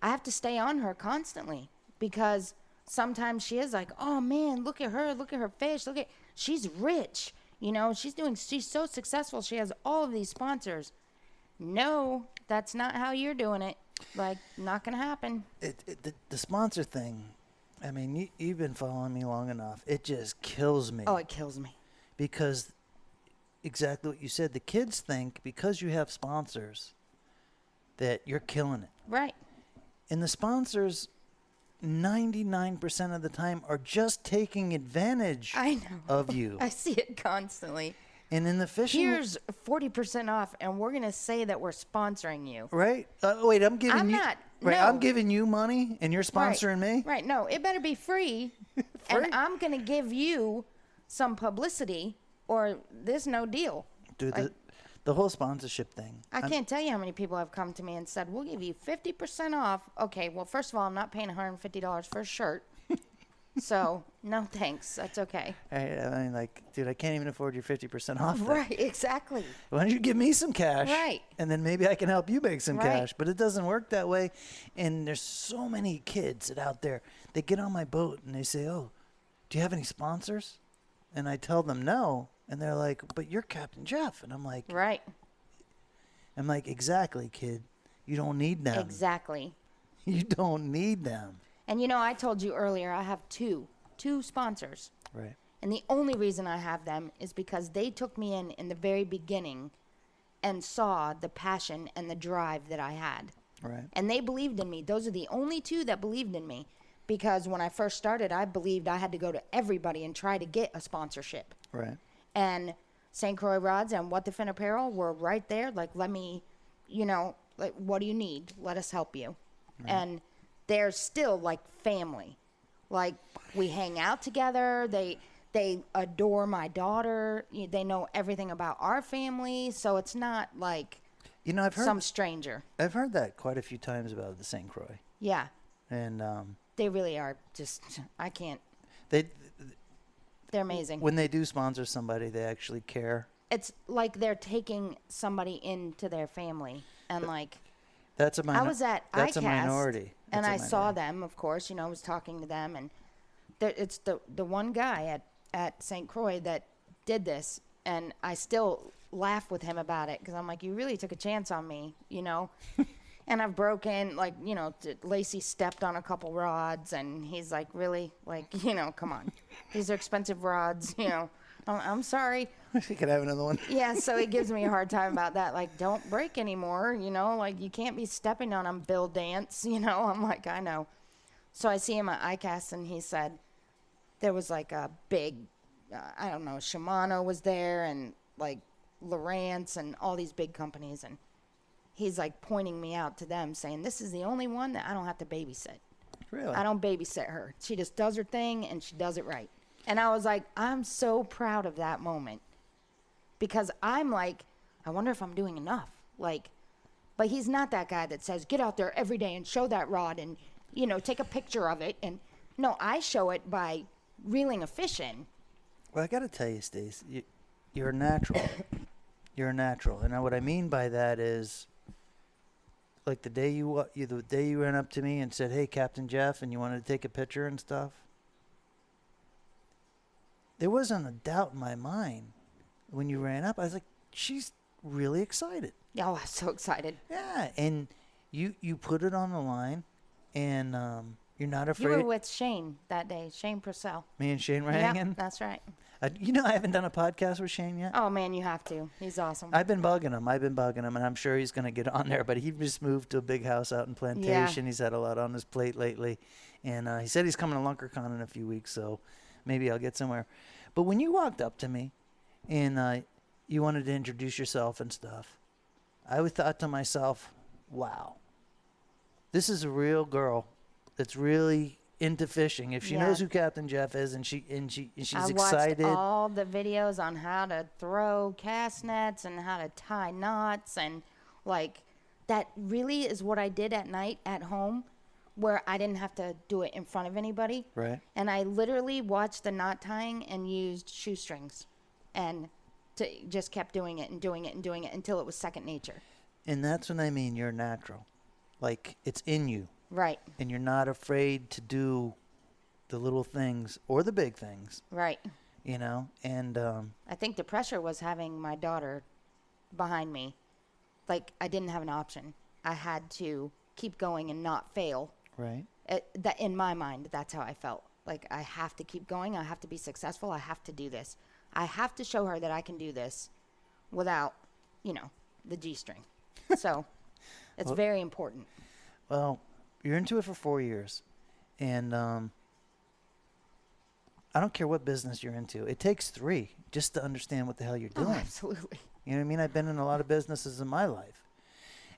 [SPEAKER 4] I have to stay on her constantly because sometimes she is like, oh, man, look at her fish. She's rich. She's so successful. She has all of these sponsors. No, that's not how you're doing it. Like, not going to happen.
[SPEAKER 1] The sponsor thing, I mean, you've been following me long enough. It just kills me.
[SPEAKER 4] Oh, it kills me.
[SPEAKER 1] Because exactly what you said, the kids think because you have sponsors that you're killing it.
[SPEAKER 4] Right.
[SPEAKER 1] And the sponsors 99% of the time are just taking advantage
[SPEAKER 4] I know.
[SPEAKER 1] of you.
[SPEAKER 4] I see it constantly.
[SPEAKER 1] And in the fishing,
[SPEAKER 4] Here's 40% off, and we're going to say that we're sponsoring you.
[SPEAKER 1] right? Wait, I'm giving
[SPEAKER 4] I'm
[SPEAKER 1] you.
[SPEAKER 4] not.
[SPEAKER 1] Right,
[SPEAKER 4] No.
[SPEAKER 1] I'm giving you money, and you're sponsoring me.
[SPEAKER 4] Right. No, it better be free. And I'm going to give you some publicity, or there's no deal.
[SPEAKER 1] Dude,
[SPEAKER 4] Like,
[SPEAKER 1] the whole sponsorship thing.
[SPEAKER 4] I can't tell you how many people have come to me and said, we'll give you 50% off. Okay, well, first of all, I'm not paying $150 for a shirt. So, no thanks. That's okay.
[SPEAKER 1] I mean, like, dude, I can't even afford your 50% off. That.
[SPEAKER 4] Right, exactly.
[SPEAKER 1] Why don't you give me some cash?
[SPEAKER 4] Right.
[SPEAKER 1] And then maybe I can help you make some
[SPEAKER 4] Right.
[SPEAKER 1] cash. But it doesn't work that way. And there's so many kids that out there, they get on my boat and they say, oh, do you have any sponsors? And I tell them no. And they're like, but you're Captain Jeff. And I'm like,
[SPEAKER 4] Right.
[SPEAKER 1] exactly, kid. You don't need them.
[SPEAKER 4] Exactly.
[SPEAKER 1] You don't need them.
[SPEAKER 4] And I told you earlier, I have two sponsors.
[SPEAKER 1] Right.
[SPEAKER 4] And the only reason I have them is because they took me in the very beginning and saw the passion and the drive that I had.
[SPEAKER 1] Right.
[SPEAKER 4] And they believed in me. Those are the only two that believed in me. Because when I first started, I believed I had to go to everybody and try to get a sponsorship.
[SPEAKER 1] Right.
[SPEAKER 4] And St. Croix Rods and What the Fin Apparel were right there. Like, let me, like, what do you need? Let us help you. Right. And they're still like family. Like, we hang out together. They adore my daughter. They know everything about our family. So it's not like
[SPEAKER 1] I've heard
[SPEAKER 4] some stranger.
[SPEAKER 1] I've heard that quite a few times about the St. Croix.
[SPEAKER 4] Yeah.
[SPEAKER 1] And
[SPEAKER 4] They really are just, I can't. They're amazing.
[SPEAKER 1] When they do sponsor somebody, they actually care.
[SPEAKER 4] It's like they're taking somebody into their family. And like,
[SPEAKER 1] That's a
[SPEAKER 4] I was at
[SPEAKER 1] that's
[SPEAKER 4] ICAST,
[SPEAKER 1] a minority.
[SPEAKER 4] and
[SPEAKER 1] That's
[SPEAKER 4] I
[SPEAKER 1] a
[SPEAKER 4] saw
[SPEAKER 1] minority.
[SPEAKER 4] them, of course. I was talking to them, and it's the one guy at St. Croix that did this, and I still laugh with him about it because I'm like, you really took a chance on me, And I've broken, like, Lacey stepped on a couple rods, and he's like, really? Like, come on. These are expensive rods, I'm sorry.
[SPEAKER 1] You could have another one.
[SPEAKER 4] Yeah, so he gives me a hard time about that. Like, don't break anymore, like, you can't be stepping on them, Bill Dance, I'm like, I know. So I see him at ICAST, and he said there was, like, a big, I don't know, Shimano was there, and, like, Lowrance, and all these big companies, and he's, like, pointing me out to them, saying, this is the only one that I don't have to babysit.
[SPEAKER 1] Really?
[SPEAKER 4] I don't babysit her. She just does her thing, and she does it right. And I was like, I'm so proud of that moment. Because I'm like, I wonder if I'm doing enough. Like, but he's not that guy that says, get out there every day and show that rod and, take a picture of it. And no, I show it by reeling a fish in.
[SPEAKER 1] Well, I got to tell you, Stace, you're a natural. You're a natural. And what I mean by that is, like the day you ran up to me and said, "Hey, Captain Jeff," and you wanted to take a picture and stuff. There wasn't a doubt in my mind when you ran up. I was like, she's really excited.
[SPEAKER 4] Oh, I was so excited.
[SPEAKER 1] Yeah, and you put it on the line, and you're not afraid.
[SPEAKER 4] You were with Shane that day, Shane Purcell.
[SPEAKER 1] Me and Shane were
[SPEAKER 4] Yeah,
[SPEAKER 1] hanging.
[SPEAKER 4] that's right.
[SPEAKER 1] I haven't done a podcast with Shane yet.
[SPEAKER 4] Oh, man, you have to. He's awesome.
[SPEAKER 1] I've been bugging him, and I'm sure he's going to get on there. But he just moved to a big house out in Plantation. Yeah. He's had a lot on his plate lately. And he said he's coming to LunkerCon in a few weeks, so maybe I'll get somewhere. But when you walked up to me and you wanted to introduce yourself and stuff, I thought to myself, wow, this is a real girl that's really into fishing. If she knows who Captain Jeff is and she's excited.
[SPEAKER 4] I watched all the videos on how to throw cast nets and how to tie knots, and like that really is what I did at night at home, where I didn't have to do it in front of anybody.
[SPEAKER 1] Right.
[SPEAKER 4] And I literally watched the knot tying and used shoestrings and just kept doing it and doing it and doing it until it was second nature.
[SPEAKER 1] And that's what I mean. You're natural. Like, it's in you.
[SPEAKER 4] Right.
[SPEAKER 1] And you're not afraid to do the little things or the big things.
[SPEAKER 4] Right.
[SPEAKER 1] And
[SPEAKER 4] I think the pressure was having my daughter behind me. Like, I didn't have an option. I had to keep going and not fail.
[SPEAKER 1] Right.
[SPEAKER 4] That in my mind, that's how I felt. Like, I have to keep going. I have to be successful. I have to do this. I have to show her that I can do this without, the G-string. So it's very important.
[SPEAKER 1] Well, you're into it for 4 years. And I don't care what business you're into. It takes 3 just to understand what the hell you're doing.
[SPEAKER 4] Oh, absolutely.
[SPEAKER 1] You know what I mean? I've been in a lot of businesses in my life.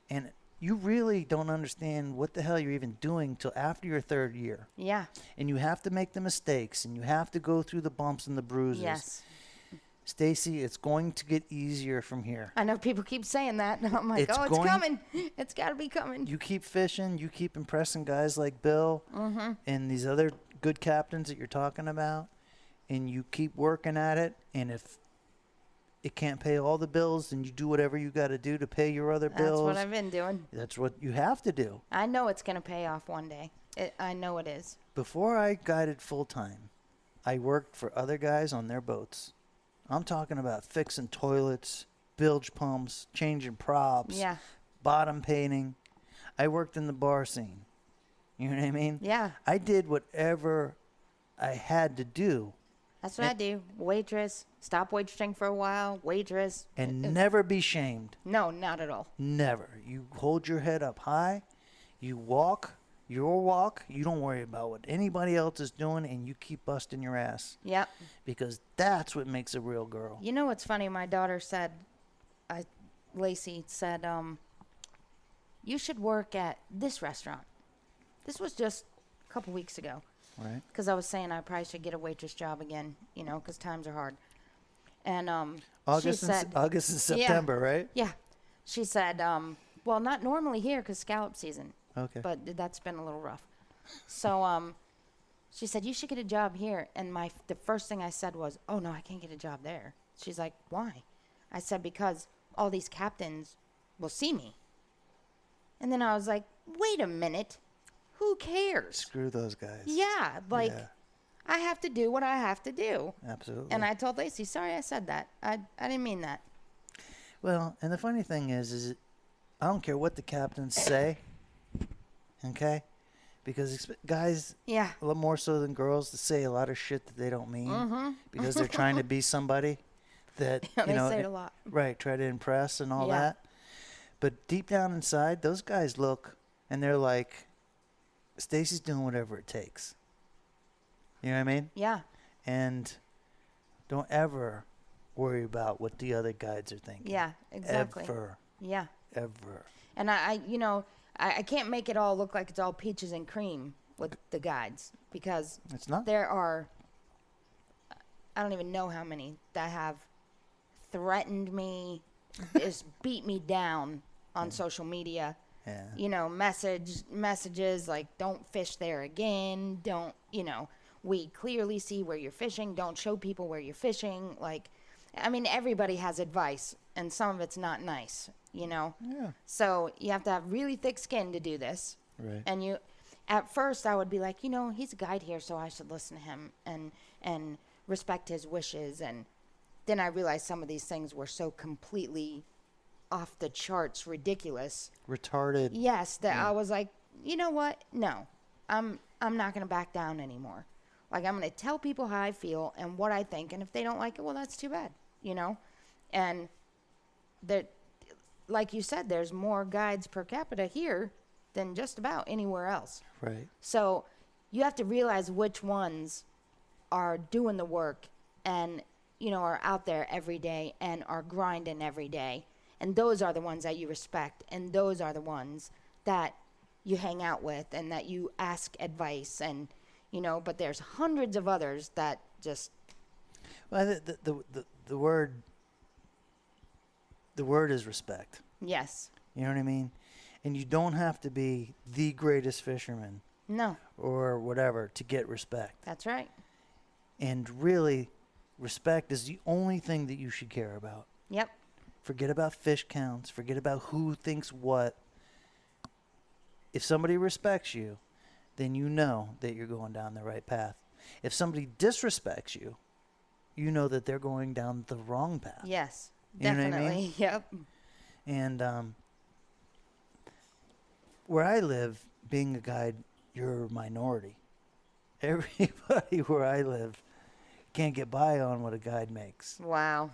[SPEAKER 1] And you really don't understand what the hell you're even doing till after your 3rd year.
[SPEAKER 4] Yeah.
[SPEAKER 1] And you have to make the mistakes, and you have to go through the bumps and the bruises.
[SPEAKER 4] Yes.
[SPEAKER 1] Stacy, it's going to get easier from here.
[SPEAKER 4] I know people keep saying that, and I'm like, it's coming. It's got to be coming.
[SPEAKER 1] You keep fishing. You keep impressing guys like Bill and these other good captains that you're talking about, and you keep working at it. And if it can't pay all the bills, then you do whatever you got to do to pay your other bills.
[SPEAKER 4] That's what I've been doing.
[SPEAKER 1] That's what you have to do.
[SPEAKER 4] I know it's going to pay off one day. I know it is.
[SPEAKER 1] Before I guided full-time, I worked for other guys on their boats. I'm talking about fixing toilets, bilge pumps, changing props, bottom painting. I worked in the bar scene. You know what I mean?
[SPEAKER 4] Yeah.
[SPEAKER 1] I did whatever I had to do.
[SPEAKER 4] That's what I do. Waitress, stop waitressing for a while, waitress.
[SPEAKER 1] And never be shamed.
[SPEAKER 4] No, not at all.
[SPEAKER 1] Never. You hold your head up high. You walk your walk. You don't worry about what anybody else is doing, and you keep busting your ass.
[SPEAKER 4] Yep.
[SPEAKER 1] Because that's what makes a real girl.
[SPEAKER 4] You know what's funny? My daughter said, Lacey said, you should work at this restaurant. This was just a couple weeks ago.
[SPEAKER 1] Right.
[SPEAKER 4] Because I was saying I probably should get a waitress job again, because times are hard. And
[SPEAKER 1] August and September, right?
[SPEAKER 4] Yeah. She said, well, not normally here because scallop season.
[SPEAKER 1] Okay.
[SPEAKER 4] But that's been a little rough. So she said, you should get a job here. And the first thing I said was, oh, no, I can't get a job there. She's like, why? I said, because all these captains will see me. And then I was like, wait a minute. Who cares?
[SPEAKER 1] Screw those guys.
[SPEAKER 4] Yeah, I have to do what I have to do.
[SPEAKER 1] Absolutely.
[SPEAKER 4] And I told Lacey, sorry I said that. I didn't mean that.
[SPEAKER 1] Well, and the funny thing is I don't care what the captains say, okay? Because guys, a lot more so than girls, say a lot of shit that they don't mean because they're trying to be somebody that,
[SPEAKER 4] they say it a lot.
[SPEAKER 1] Right, try to impress and all that. But deep down inside, those guys look and they're like, Stacy's doing whatever it takes. You know what I mean? Yeah. And don't ever worry about what the other guides are thinking.
[SPEAKER 4] Yeah, exactly.
[SPEAKER 1] Ever.
[SPEAKER 4] Yeah.
[SPEAKER 1] Ever.
[SPEAKER 4] And I can't make it all look like it's all peaches and cream with the guides because
[SPEAKER 1] it's not.
[SPEAKER 4] There are, I don't even know how many that have threatened me, just beat me down on social media. Yeah. Messages like, don't fish there again. Don't, we clearly see where you're fishing. Don't show people where you're fishing. I mean, everybody has advice, and some of it's not nice, you know?
[SPEAKER 1] Yeah.
[SPEAKER 4] So you have to have really thick skin to do this.
[SPEAKER 1] Right.
[SPEAKER 4] And at first I would be like, he's a guide here, so I should listen to him and respect his wishes. And then I realized some of these things were so completely off the charts, ridiculous.
[SPEAKER 1] Retarded.
[SPEAKER 4] Yes, that I was like, you know what? No, I'm not going to back down anymore. Like, I'm going to tell people how I feel and what I think, and if they don't like it, well, that's too bad, And that, like you said, there's more guides per capita here than just about anywhere else.
[SPEAKER 1] Right.
[SPEAKER 4] So you have to realize which ones are doing the work and, are out there every day and are grinding every day. And those are the ones that you respect, and those are the ones that you hang out with and that you ask advice and, but there's hundreds of others that just.
[SPEAKER 1] Well, the word is respect.
[SPEAKER 4] Yes.
[SPEAKER 1] You know what I mean? And you don't have to be the greatest fisherman.
[SPEAKER 4] No.
[SPEAKER 1] Or whatever to get respect.
[SPEAKER 4] That's right.
[SPEAKER 1] And really, respect is the only thing that you should care about.
[SPEAKER 4] Yep.
[SPEAKER 1] Forget about fish counts. Forget about who thinks what. If somebody respects you, then you know that you're going down the right path. If somebody disrespects you, you know that they're going down the wrong path.
[SPEAKER 4] Yes,
[SPEAKER 1] You know what I
[SPEAKER 4] definitely.
[SPEAKER 1] mean?
[SPEAKER 4] Yep.
[SPEAKER 1] And where I live, being a guide, you're a minority. Everybody where I live can't get by on what a guide makes.
[SPEAKER 4] Wow.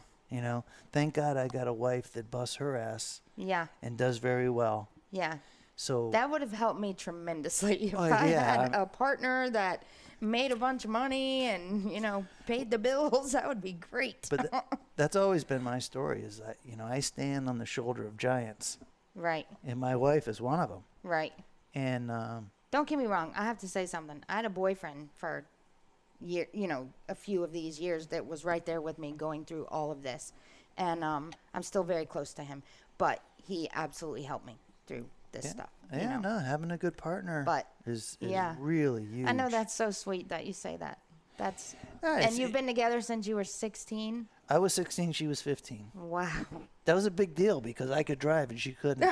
[SPEAKER 1] Thank God I got a wife that busts her ass
[SPEAKER 4] Yeah.
[SPEAKER 1] and does very well.
[SPEAKER 4] Yeah.
[SPEAKER 1] So
[SPEAKER 4] That would have helped me tremendously if
[SPEAKER 1] Oh,
[SPEAKER 4] I
[SPEAKER 1] yeah,
[SPEAKER 4] had a partner that made a bunch of money and, paid the bills. That would be great.
[SPEAKER 1] But that's always been my story is that, I stand on the shoulder of giants.
[SPEAKER 4] Right.
[SPEAKER 1] And my wife is one of them.
[SPEAKER 4] Right.
[SPEAKER 1] And
[SPEAKER 4] Don't get me wrong. I have to say something. I had a boyfriend for a few of these years that was right there with me going through all of this. And I'm still very close to him. But he absolutely helped me through this stuff.
[SPEAKER 1] Yeah, no, having a good partner is really huge.
[SPEAKER 4] I know that's so sweet that you say that. That's
[SPEAKER 1] Nice.
[SPEAKER 4] And you've been together since you were 16?
[SPEAKER 1] I was 16, she was 15.
[SPEAKER 4] Wow.
[SPEAKER 1] That was a big deal because I could drive and she couldn't.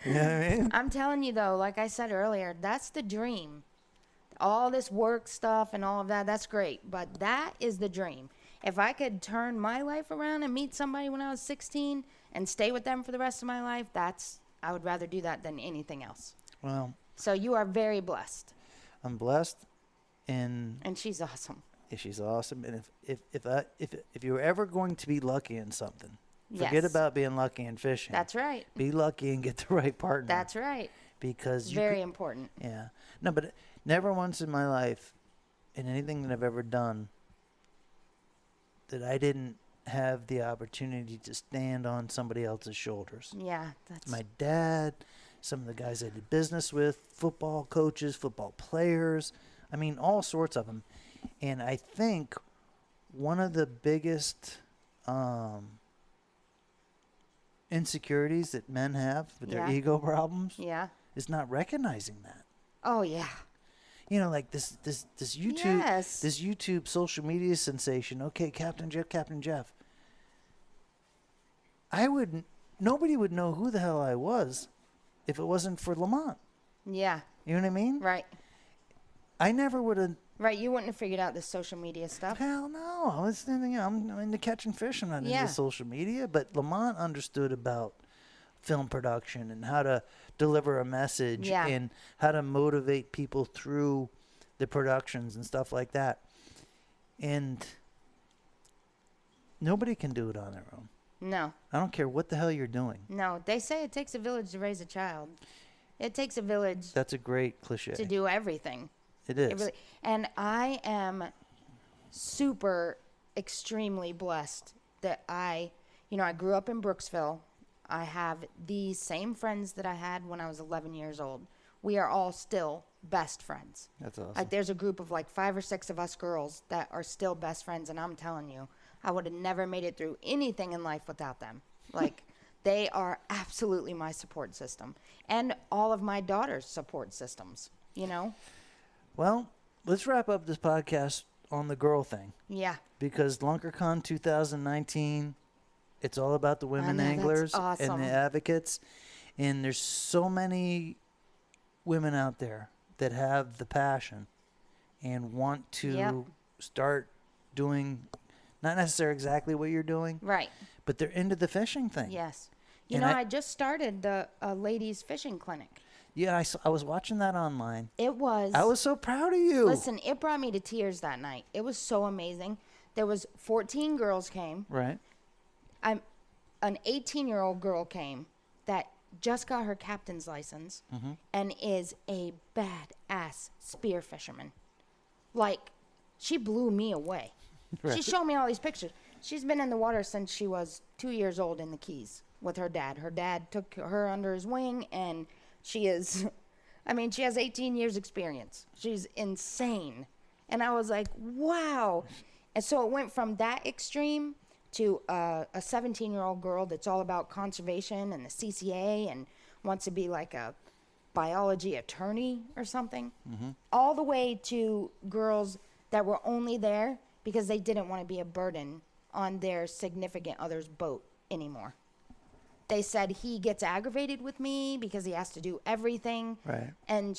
[SPEAKER 1] You know what I mean?
[SPEAKER 4] I'm telling you, though, like I said earlier, that's the dream. All this work stuff and all of that, that's great. But that is the dream. If I could turn my life around and meet somebody when I was 16 and stay with them for the rest of my life, I would rather do that than anything else.
[SPEAKER 1] Well,
[SPEAKER 4] So you are very blessed.
[SPEAKER 1] I'm blessed, and
[SPEAKER 4] she's awesome.
[SPEAKER 1] she's awesome. And if you're ever going to be lucky in something, forget
[SPEAKER 4] Yes.
[SPEAKER 1] about being lucky in fishing.
[SPEAKER 4] That's right.
[SPEAKER 1] Be lucky and get the right partner.
[SPEAKER 4] That's right.
[SPEAKER 1] Because
[SPEAKER 4] Very important.
[SPEAKER 1] Yeah. No, but never once in my life, in anything that I've ever done, that I didn't have the opportunity to stand on somebody else's shoulders.
[SPEAKER 4] Yeah, that's
[SPEAKER 1] My dad, some of the guys I did business with, football coaches, football players, I mean, all sorts of them. And I think one of the biggest insecurities that men have with their
[SPEAKER 4] Yeah.
[SPEAKER 1] ego problems
[SPEAKER 4] Yeah.
[SPEAKER 1] is not recognizing that.
[SPEAKER 4] Oh yeah.
[SPEAKER 1] Like this YouTube,
[SPEAKER 4] Yes.
[SPEAKER 1] this YouTube social media sensation. Okay, Captain Jeff. Nobody would know who the hell I was if it wasn't for Lamont.
[SPEAKER 4] Yeah.
[SPEAKER 1] You know what I mean?
[SPEAKER 4] Right.
[SPEAKER 1] I never would have.
[SPEAKER 4] Right. You wouldn't have figured out the social media stuff.
[SPEAKER 1] Hell no. I'm into catching fish. I'm not
[SPEAKER 4] Yeah.
[SPEAKER 1] into social media. But Lamont understood about film production and how to deliver a message
[SPEAKER 4] Yeah.
[SPEAKER 1] and how to motivate people through the productions and stuff like that. And nobody can do it on their own.
[SPEAKER 4] No.
[SPEAKER 1] I don't care what the hell you're doing.
[SPEAKER 4] No. They say it takes a village to raise a child. It takes a village
[SPEAKER 1] That's a great cliche.
[SPEAKER 4] to do everything.
[SPEAKER 1] It is.
[SPEAKER 4] It really, and I am super, extremely blessed that I grew up in Brooksville. I have the same friends that I had when I was 11 years old. We are all still best friends.
[SPEAKER 1] That's awesome.
[SPEAKER 4] Like there's a group of like 5 or 6 of us girls that are still best friends, and I'm telling you, I would have never made it through anything in life without them. Like they are absolutely my support system, and all of my daughter's support systems.
[SPEAKER 1] Well, let's wrap up this podcast on the girl thing.
[SPEAKER 4] Yeah.
[SPEAKER 1] Because LunkerCon 2019, it's all about the women
[SPEAKER 4] know, that's
[SPEAKER 1] anglers
[SPEAKER 4] awesome.
[SPEAKER 1] and the advocates. And there's so many women out there that have the passion and want to
[SPEAKER 4] Yep.
[SPEAKER 1] start doing, not necessarily exactly what you're doing,
[SPEAKER 4] Right.
[SPEAKER 1] but they're into the fishing thing.
[SPEAKER 4] Yes. You
[SPEAKER 1] And
[SPEAKER 4] know,
[SPEAKER 1] I-
[SPEAKER 4] I just started the ladies fishing clinic.
[SPEAKER 1] Yeah, I was watching that online.
[SPEAKER 4] It was.
[SPEAKER 1] I was so proud of you.
[SPEAKER 4] Listen, it brought me to tears that night. It was so amazing. There was 14 girls came.
[SPEAKER 1] Right.
[SPEAKER 4] An 18-year-old girl came that just got her captain's license and is a badass spear fisherman. Like, she blew me away.
[SPEAKER 1] Right.
[SPEAKER 4] She showed me all these pictures. She's been in the water since she was 2 years old in the Keys with her dad. Her dad took her under his wing, and she is, I mean, she has 18 years experience. She's insane. And I was like, wow. And so it went from that extreme to a 17-year-old girl that's all about conservation and the CCA and wants to be like a biology attorney or something, all the way to girls that were only there because they didn't want to be a burden on their significant other's boat anymore. They said he gets aggravated with me because he has to do everything.
[SPEAKER 1] Right.
[SPEAKER 4] And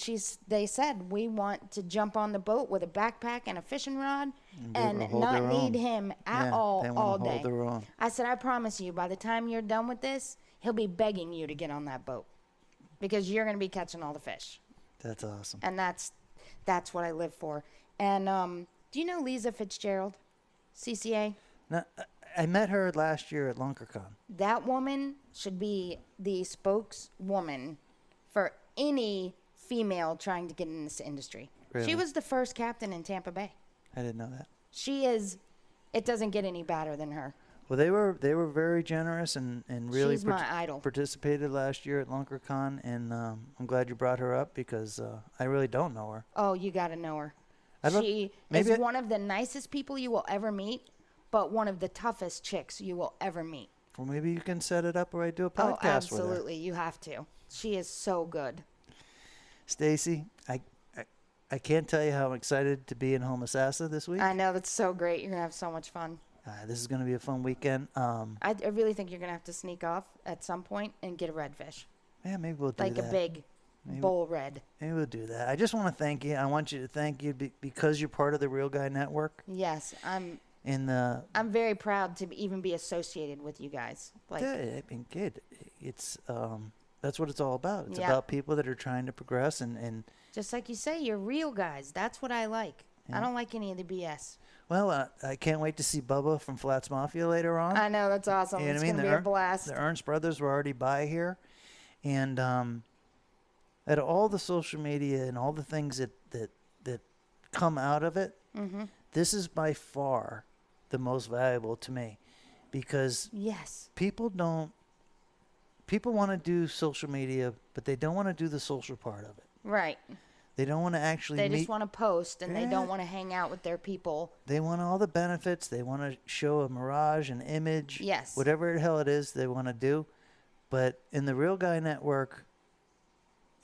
[SPEAKER 4] they said, we want to jump on the boat with a backpack and a fishing rod and
[SPEAKER 1] able to hold
[SPEAKER 4] not
[SPEAKER 1] their
[SPEAKER 4] need
[SPEAKER 1] own.
[SPEAKER 4] him at
[SPEAKER 1] Yeah,
[SPEAKER 4] all
[SPEAKER 1] they wanna
[SPEAKER 4] all
[SPEAKER 1] hold
[SPEAKER 4] day.
[SPEAKER 1] their own.
[SPEAKER 4] I said, I promise you, by the time you're done with this, he'll be begging you to get on that boat because you're going to be catching all the fish.
[SPEAKER 1] That's awesome.
[SPEAKER 4] And that's what I live for. And do you know Lisa Fitzgerald, CCA?
[SPEAKER 1] Now, I met her last year at LunkerCon.
[SPEAKER 4] That woman should be the spokeswoman for any female trying to get in this industry.
[SPEAKER 1] Really?
[SPEAKER 4] She was the first captain in Tampa Bay.
[SPEAKER 1] I didn't know that.
[SPEAKER 4] She is. It doesn't get any better than her.
[SPEAKER 1] Well, they were very generous and really
[SPEAKER 4] She's my idol.
[SPEAKER 1] participated last year at LunkerCon, and I'm glad you brought her up because I really don't know her.
[SPEAKER 4] Oh, you got to know her.
[SPEAKER 1] I'd love-
[SPEAKER 4] She
[SPEAKER 1] maybe
[SPEAKER 4] is
[SPEAKER 1] I-
[SPEAKER 4] one of the nicest people you will ever meet, but one of the toughest chicks you will ever meet.
[SPEAKER 1] Well, maybe you can set it up where I do a
[SPEAKER 4] Oh,
[SPEAKER 1] podcast with her.
[SPEAKER 4] absolutely. You have to. She is so good.
[SPEAKER 1] Stacy, I can't tell you how I'm excited to be in Homosassa this week.
[SPEAKER 4] I know. That's so great. You're going to have so much fun.
[SPEAKER 1] This is going to be a fun weekend.
[SPEAKER 4] I really think you're going to have to sneak off at some point and get a redfish.
[SPEAKER 1] Yeah, maybe we'll do
[SPEAKER 4] Like
[SPEAKER 1] that.
[SPEAKER 4] a big bull red.
[SPEAKER 1] Maybe we'll do that. I just want to thank you. I want you to thank you because you're part of the Real Guy Network.
[SPEAKER 4] Yes, I'm
[SPEAKER 1] And
[SPEAKER 4] very proud to even be associated with you guys. Like,
[SPEAKER 1] I mean, kid, it's that's what it's all about. It's
[SPEAKER 4] Yeah.
[SPEAKER 1] about people that are trying to progress and
[SPEAKER 4] just like you say, you're real guys. That's what I like. I don't like any of the BS.
[SPEAKER 1] well, I can't wait to see Bubba from Flats Mafia later on.
[SPEAKER 4] I know, that's awesome.
[SPEAKER 1] You know
[SPEAKER 4] It's
[SPEAKER 1] what I mean?
[SPEAKER 4] going to be a blast.
[SPEAKER 1] The Ernst brothers were already by here, and at all the social media and all the things that come out of it, this is by far the most valuable to me, because
[SPEAKER 4] Yes.
[SPEAKER 1] people want to do social media, but they don't want to do the social part of it.
[SPEAKER 4] Right.
[SPEAKER 1] They don't want to actually
[SPEAKER 4] They
[SPEAKER 1] meet.
[SPEAKER 4] just want to post and they
[SPEAKER 1] Yeah.
[SPEAKER 4] don't want to hang out with their people.
[SPEAKER 1] They want all the benefits. They want to show a mirage, an image.
[SPEAKER 4] Yes.
[SPEAKER 1] Whatever the hell it is they want to do. But in the Real Guy Network,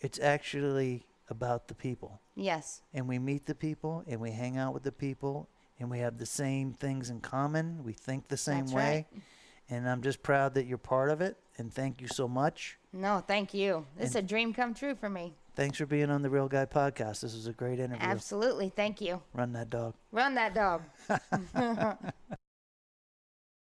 [SPEAKER 1] it's actually about the people.
[SPEAKER 4] Yes.
[SPEAKER 1] And we meet the people and we hang out with the people and we have the same things in common. We think the same
[SPEAKER 4] That's
[SPEAKER 1] way.
[SPEAKER 4] right.
[SPEAKER 1] And I'm just proud that you're part of it. And thank you so much.
[SPEAKER 4] No, thank you. This is a dream come true for me.
[SPEAKER 1] Thanks for being on the Real Guy podcast. This was a great interview.
[SPEAKER 4] Absolutely. Thank you.
[SPEAKER 1] Run that dog.
[SPEAKER 4] Run that dog.